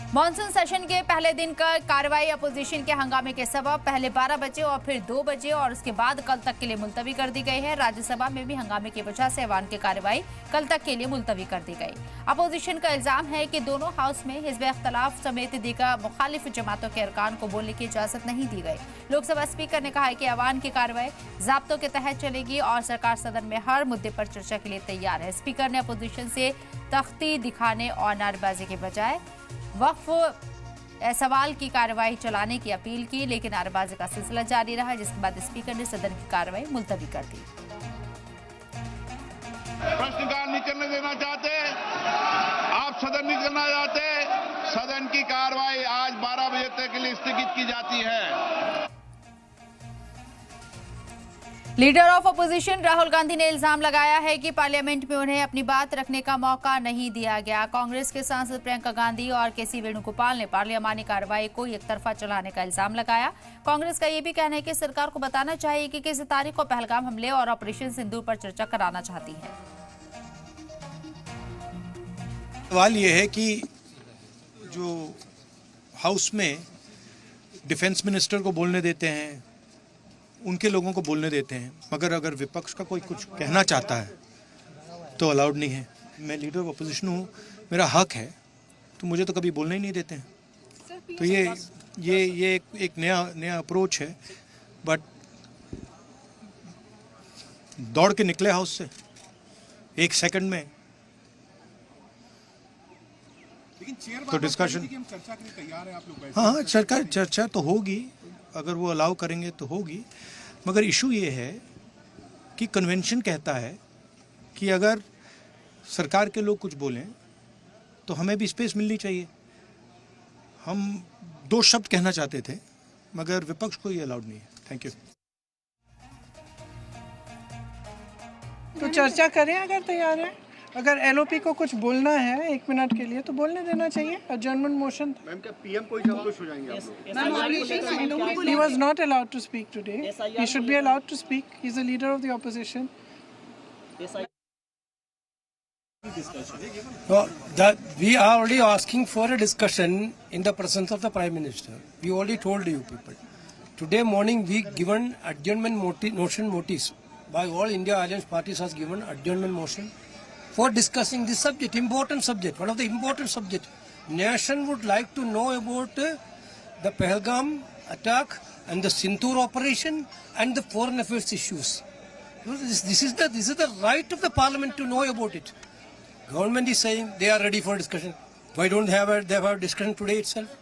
Monsoon session के पहले दिन का कार्रवाई अपोजिशन के हंगामे के सबब पहले 12 बजे और फिर 2 बजे और उसके बाद कल तक के लिए मुलतवी कर दी गई है। राज्यसभा में भी हंगामे की वजह से ऐवान की कार्रवाई कल तक के लिए मुलतवी कर दी गई। अपोजिशन का इल्जाम है कि दोनों हाउस में हिज़्ब-ए-इख्तिलाफ समेत दीगर मुखालिफ जमातों के अरकान को बोलने की इजाजत नहीं दी गई। लोकसभा स्पीकर ने कहा है कि ऐवान की कार्रवाई ज़ाब्तों के तहत चलेगी और सरकार सदन में हर मुद्दे पर चर्चा के लिए तैयार है। स्पीकर ने अपोजिशन से तख्ती दिखाने और नारेबाजी के बजाय वक्फ सवाल की कार्रवाई चलाने की अपील की, लेकिन नारेबाजी का सिलसिला जारी रहा, जिसके बाद स्पीकर ने सदन की कार्रवाई मुलतवी कर दी। प्रश्नकाल नहीं करने देना चाहते, आप सदन नहीं करना चाहते, सदन की कार्रवाई आज 12 बजे तक के लिए स्थगित की जाती है। Leader of opposition Rahul Gandhi ने इल्जाम लगाया है कि पार्लियामेंट में उन्हें अपनी बात रखने का मौका नहीं दिया गया। कांग्रेस के सांसद प्रियंका गांधी और केसी वेणुगोपाल ने पार्लियामानी कार्रवाई को एकतरफा चलाने का इल्जाम लगाया। कांग्रेस का यह भी कहना है कि सरकार को बताना चाहिए कि किस तारीख को पहलगाम हमले और ऑपरेशन सिंदूर पर चर्चा कराना चाहती है। सवाल यह है कि जो हाउस में डिफेंस मिनिस्टर को बोलने देते हैं, उनके लोगों को बोलने देते हैं, मगर अगर विपक्ष का कोई कुछ कहना चाहता है तो अलाउड नहीं है। मैं लीडर ऑफ अपोजिशन हूँ, मेरा हक है, तो मुझे तो कभी बोलने ही नहीं देते हैं। तो ये एक नया अप्रोच है, बट दौड़ के निकले हाउस से 1 सेकंड में, तो डिस्कशन चर्चा के लिए तैयार है आप लोग? हाँ, चर्चा तो होगी, अगर वो अलाउ करेंगे तो होगी, मगर इशू ये है कि कन्वेंशन कहता है कि अगर सरकार के लोग कुछ बोलें तो हमें भी स्पेस मिलनी चाहिए। हम 2 शब्द कहना चाहते थे, मगर विपक्ष को ये अलाउड नहीं है। Thank you. तो चर्चा करें अगर तैयार है। अगर एलओपी को कुछ बोलना है 1 मिनट के लिए तो बोलने देना चाहिए। adjournment मोशन था। मैम क्या पीएम कोई जब खुश हो जाएंगे आप लोग? He was not allowed to speak today. He should be allowed to speak. He's the leader of the opposition. We are already asking for a discussion in the presence of the Prime Minister. We already told you people. Today morning we given adjournment motion notice by all India Alliance parties has given adjournment motion for discussing this subject, important subject, one of the important subject. Nation would like to know about the Pahalgam attack and the Sindoor operation and the foreign affairs issues. This is the right of the parliament to know about it. Government is saying they are ready for discussion. Why don't they have a discussion today itself?